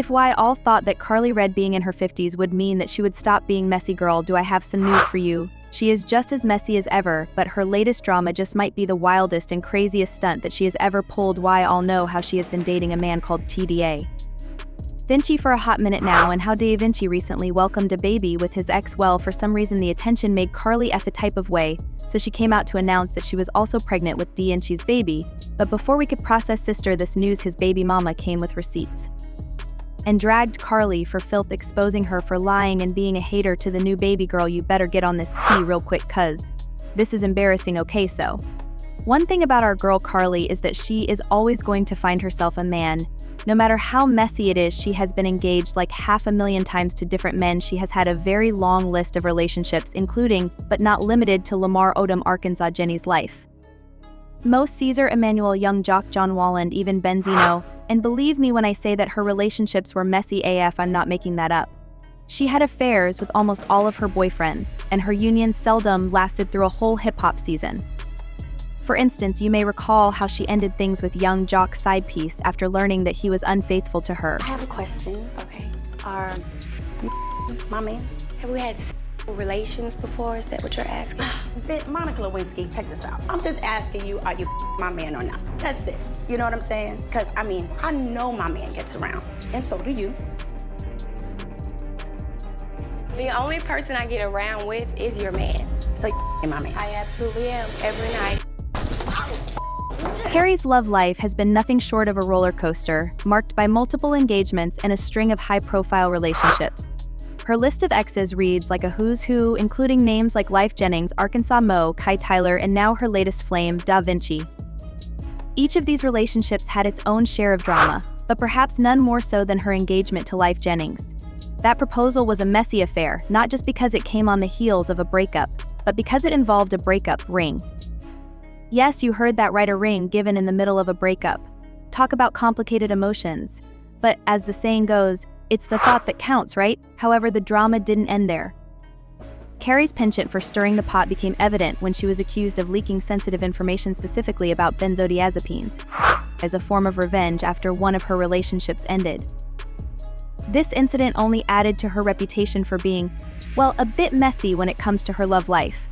If why all thought that Karlie Redd being in her 50s would mean that she would stop being messy girl, do I have some news for you. She is just as messy as ever, but her latest drama just might be the wildest and craziest stunt that she has ever pulled. Why all know how she has been dating a man called TDA Vinci for a hot minute now, and how Vinci recently welcomed a baby with his ex. Well, for some reason the attention made Karlie F a type of way, so she came out to announce that she was also pregnant with Vinci's baby. But before we could process this news, his baby mama came with receipts and dragged Karlie for filth, exposing her for lying and being a hater to the new baby girl. You better get on this tea real quick, cuz this is embarrassing. Okay, so one thing about our girl Karlie is that she is always going to find herself a man. No matter how messy it is, she has been engaged like 500,000 times to different men. She has had a very long list of relationships, including, but not limited to, Lamar Odom, Arkansas, Jenny's life, Mo, Caesar, Emmanuel, Young Jock, John Walland, even Benzino. And believe me when I say that her relationships were messy AF, I'm not making that up. She had affairs with almost all of her boyfriends, and her unions seldom lasted through a whole hip-hop season. For instance, you may recall how she ended things with Young Jock's side piece after learning that he was unfaithful to her. I have a question. Okay. Are my man? Have we had relations before? Is that what you're asking? Monica Lewinsky, check this out. I'm just asking you, are you my man or not? That's it. You know what I'm saying? Because, I mean, I know my man gets around, and so do you. The only person I get around with is your man. So you my man? I absolutely am, every night. Carrie's love life has been nothing short of a roller coaster, marked by multiple engagements and a string of high-profile relationships. Her list of exes reads like a who's who, including names like Life Jennings, Arkansas Mo, Kai Tyler, and now her latest flame, Vinci. Each of these relationships had its own share of drama, but perhaps none more so than her engagement to Life Jennings. That proposal was a messy affair, not just because it came on the heels of a breakup, but because it involved a breakup ring. Yes, you heard that right, a ring given in the middle of a breakup. Talk about complicated emotions. But as the saying goes, it's the thought that counts, right? However, the drama didn't end there. Carrie's penchant for stirring the pot became evident when she was accused of leaking sensitive information, specifically about benzodiazepines, as a form of revenge after one of her relationships ended. This incident only added to her reputation for being, well, a bit messy when it comes to her love life.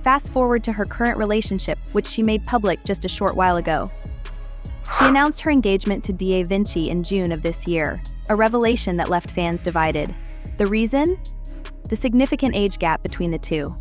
Fast forward to her current relationship, which she made public just a short while ago. She announced her engagement to Vinci in June of this year, a revelation that left fans divided. The reason? The significant age gap between the two.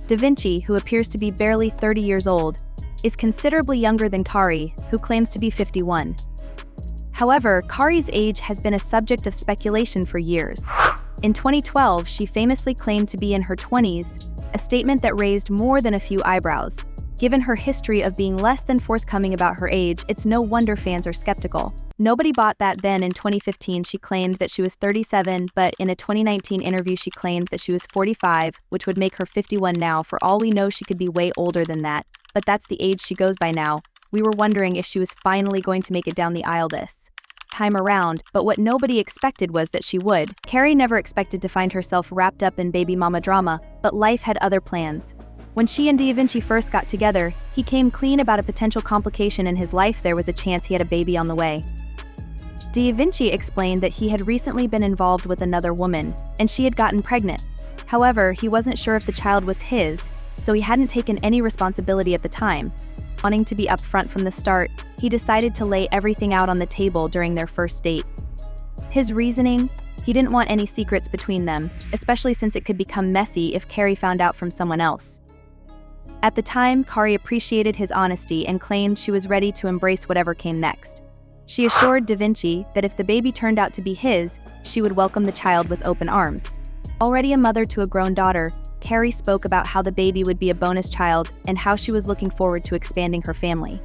Vinci, who appears to be barely 30 years old, is considerably younger than Karlie, who claims to be 51. However, Karlie's age has been a subject of speculation for years. In 2012, she famously claimed to be in her 20s, a statement that raised more than a few eyebrows. Given her history of being less than forthcoming about her age, it's no wonder fans are skeptical. Nobody bought that then. In 2015, she claimed that she was 37, but in a 2019 interview she claimed that she was 45, which would make her 51 now. For all we know, she could be way older than that, but that's the age she goes by now. We were wondering if she was finally going to make it down the aisle this time around, but what nobody expected was that she would. Carrie never expected to find herself wrapped up in baby mama drama, but life had other plans. When she and Vinci first got together, he came clean about a potential complication in his life. There was a chance he had a baby on the way. Vinci explained that he had recently been involved with another woman, and she had gotten pregnant. However, he wasn't sure if the child was his, so he hadn't taken any responsibility at the time. Wanting to be upfront from the start, he decided to lay everything out on the table during their first date. His reasoning? He didn't want any secrets between them, especially since it could become messy if Carrie found out from someone else. At the time, Karlie appreciated his honesty and claimed she was ready to embrace whatever came next. She assured Vinci that if the baby turned out to be his, she would welcome the child with open arms. Already a mother to a grown daughter, Carrie spoke about how the baby would be a bonus child and how she was looking forward to expanding her family.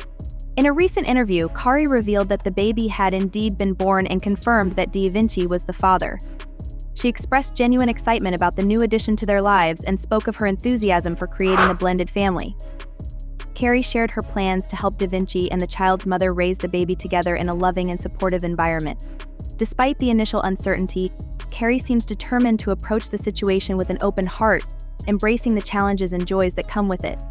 In a recent interview, Karlie revealed that the baby had indeed been born and confirmed that Vinci was the father. She expressed genuine excitement about the new addition to their lives and spoke of her enthusiasm for creating a blended family. Carrie shared her plans to help Vinci and the child's mother raise the baby together in a loving and supportive environment. Despite the initial uncertainty, Carrie seems determined to approach the situation with an open heart, embracing the challenges and joys that come with it.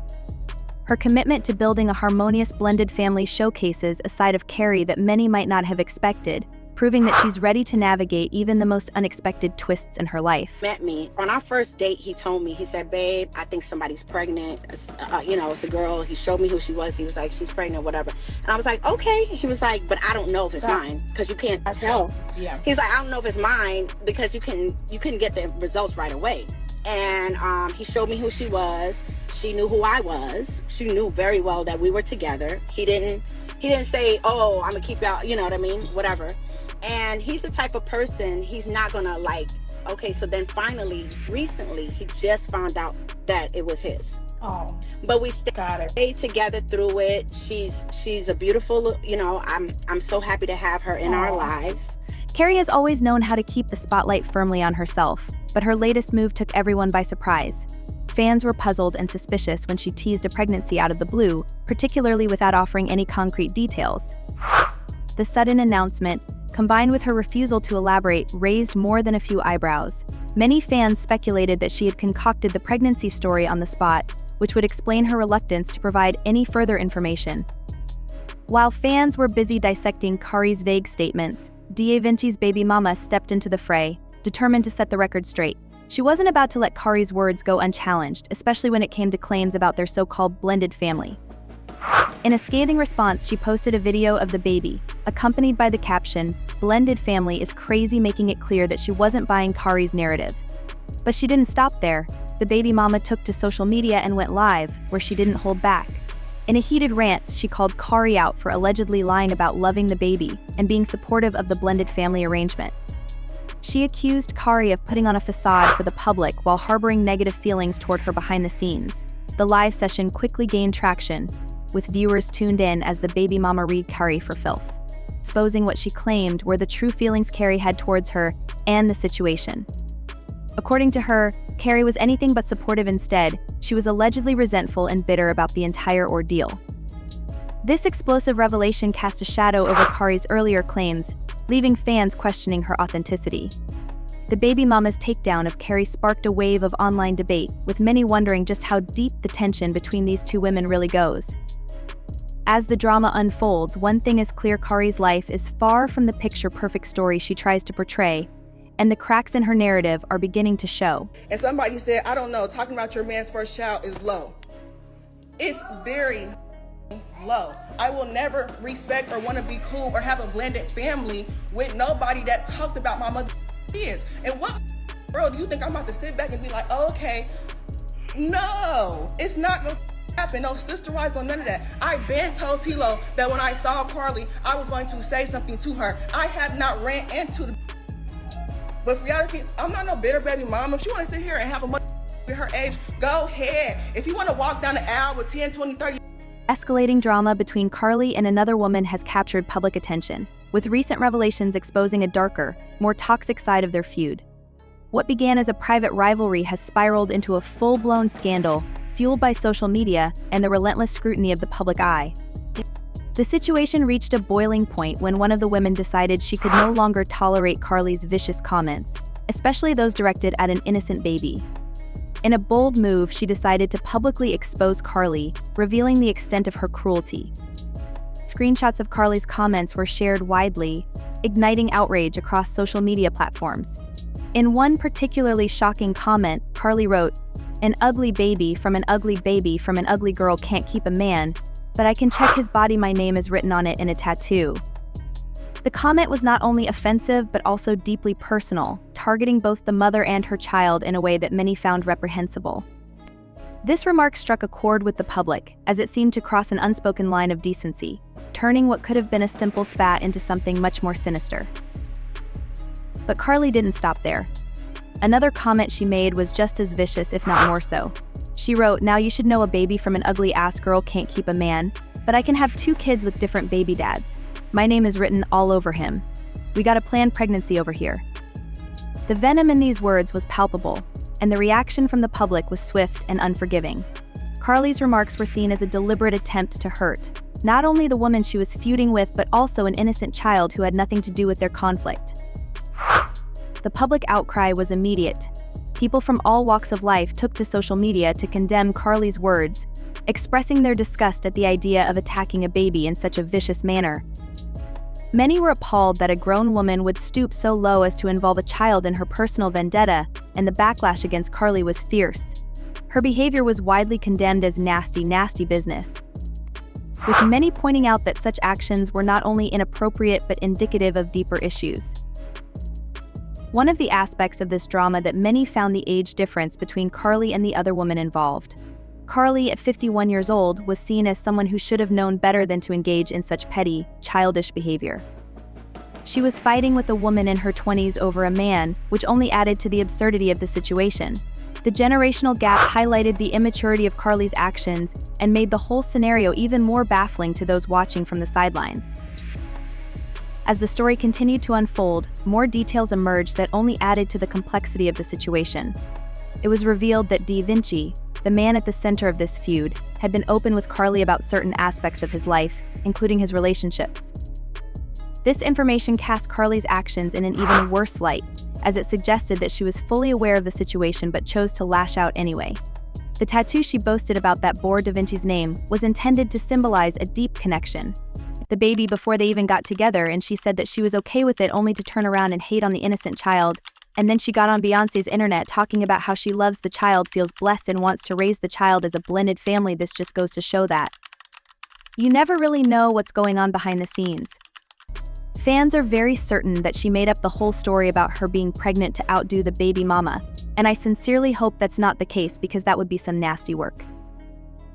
Her commitment to building a harmonious blended family showcases a side of Carrie that many might not have expected, proving that she's ready to navigate even the most unexpected twists in her life. Met me on our first date. He told me, he said, babe, I think somebody's pregnant. It's a girl. He showed me who she was. He was like, she's pregnant, whatever. And I was like, okay. He was like, but I don't know if it's mine, because you can't tell. Yeah. He's like, I don't know if it's mine, because you couldn't get the results right away. And he showed me who she was. She knew who I was. She knew very well that we were together. He didn't say, oh, I'm gonna keep you out, you know what I mean, whatever. And he's the type of person, he's not gonna like, okay, so then finally, recently, he just found out that it was his. Oh, but we stayed together through it. She's a beautiful, I'm so happy to have her in our lives. Karlie has always known how to keep the spotlight firmly on herself, but her latest move took everyone by surprise. Fans were puzzled and suspicious when she teased a pregnancy out of the blue, particularly without offering any concrete details. The sudden announcement, combined with her refusal to elaborate, raised more than a few eyebrows. Many fans speculated that she had concocted the pregnancy story on the spot, which would explain her reluctance to provide any further information. While fans were busy dissecting Karlie's vague statements, Vinci's baby mama stepped into the fray, determined to set the record straight. She wasn't about to let Karlie's words go unchallenged, especially when it came to claims about their so-called blended family. In a scathing response, she posted a video of the baby, accompanied by the caption, "Blended family is crazy," making it clear that she wasn't buying Karlie's narrative. But she didn't stop there. The baby mama took to social media and went live, where she didn't hold back. In a heated rant, she called Karlie out for allegedly lying about loving the baby and being supportive of the blended family arrangement. She accused Karlie of putting on a facade for the public while harboring negative feelings toward her behind the scenes. The live session quickly gained traction, with viewers tuned in as the baby mama read Karlie for filth, exposing what she claimed were the true feelings Karlie had towards her and the situation. According to her, Karlie was anything but supportive. Instead, she was allegedly resentful and bitter about the entire ordeal. This explosive revelation cast a shadow over Karlie's earlier claims, leaving fans questioning her authenticity. The baby mama's takedown of Karlie sparked a wave of online debate, with many wondering just how deep the tension between these two women really goes. As the drama unfolds, one thing is clear: Karlie's life is far from the picture-perfect story she tries to portray, and the cracks in her narrative are beginning to show. And somebody said, I don't know, talking about your man's first child is low. It's very low. I will never respect or want to be cool or have a blended family with nobody that talked about my mother's kids. And what world do you think I'm about to sit back and be like, oh, okay? No, it's not going to happen. No sister wives, no none of that. I been told Tilo that when I saw Karlie, I was going to say something to her. I have not ran into the. But for y'all, I'm not no bitter baby mama. If she want to sit here and have a mother at her age, go ahead. If you want to walk down the aisle with 10, 20, 30. Escalating drama between Karlie and another woman has captured public attention, with recent revelations exposing a darker, more toxic side of their feud. What began as a private rivalry has spiraled into a full-blown scandal, fueled by social media and the relentless scrutiny of the public eye. The situation reached a boiling point when one of the women decided she could no longer tolerate Karlie's vicious comments, especially those directed at an innocent baby. In a bold move, she decided to publicly expose Karlie, revealing the extent of her cruelty. Screenshots of Karlie's comments were shared widely, igniting outrage across social media platforms. In one particularly shocking comment, Karlie wrote, "An ugly baby from an ugly girl can't keep a man, but I can check his body, my name is written on it in a tattoo." The comment was not only offensive but also deeply personal, targeting both the mother and her child in a way that many found reprehensible. This remark struck a chord with the public, as it seemed to cross an unspoken line of decency, turning what could have been a simple spat into something much more sinister. But Karlie didn't stop there. Another comment she made was just as vicious, if not more so. She wrote, "Now you should know a baby from an ugly-ass girl can't keep a man, but I can have 2 kids with different baby dads. My name is written all over him. We got a planned pregnancy over here." The venom in these words was palpable, and the reaction from the public was swift and unforgiving. Karlie's remarks were seen as a deliberate attempt to hurt, not only the woman she was feuding with but also an innocent child who had nothing to do with their conflict. The public outcry was immediate. People from all walks of life took to social media to condemn Karlie's words, expressing their disgust at the idea of attacking a baby in such a vicious manner. Many were appalled that a grown woman would stoop so low as to involve a child in her personal vendetta, and the backlash against Karlie was fierce. Her behavior was widely condemned as nasty, nasty business, with many pointing out that such actions were not only inappropriate but indicative of deeper issues. One of the aspects of this drama that many found the age difference between Karlie and the other woman involved. Karlie, at 51 years old, was seen as someone who should have known better than to engage in such petty, childish behavior. She was fighting with a woman in her 20s over a man, which only added to the absurdity of the situation. The generational gap highlighted the immaturity of Karlie's actions and made the whole scenario even more baffling to those watching from the sidelines. As the story continued to unfold, more details emerged that only added to the complexity of the situation. It was revealed that Da Vinci, the man at the center of this feud, had been open with Karlie about certain aspects of his life, including his relationships. This information cast Karlie's actions in an even worse light, as it suggested that she was fully aware of the situation but chose to lash out anyway. The tattoo she boasted about that bore Da Vinci's name was intended to symbolize a deep connection. The baby before they even got together, and she said that she was okay with it only to turn around and hate on the innocent child. And then she got on Fiancé's internet talking about how she loves the child, feels blessed, and wants to raise the child as a blended family. This just goes to show that you never really know what's going on behind the scenes. Fans are very certain that she made up the whole story about her being pregnant to outdo the baby mama, and I sincerely hope that's not the case because that would be some nasty work.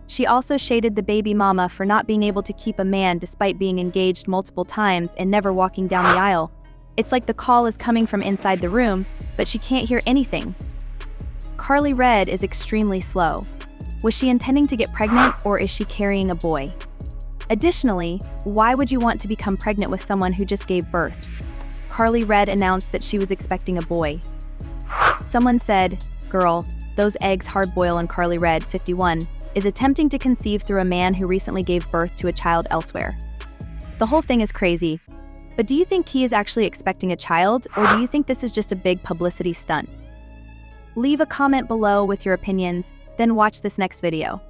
She also shaded the baby mama for not being able to keep a man despite being engaged multiple times and never walking down the aisle. It's like the call is coming from inside the room, but she can't hear anything. Karlie Redd is extremely slow. Was she intending to get pregnant, or is she carrying a boy? Additionally, why would you want to become pregnant with someone who just gave birth? Karlie Redd announced that she was expecting a boy. Someone said, "Girl, those eggs hard boil," and Karlie Redd, 51, is attempting to conceive through a man who recently gave birth to a child elsewhere. The whole thing is crazy. But do you think he is actually expecting a child, or do you think this is just a big publicity stunt? Leave a comment below with your opinions, then watch this next video.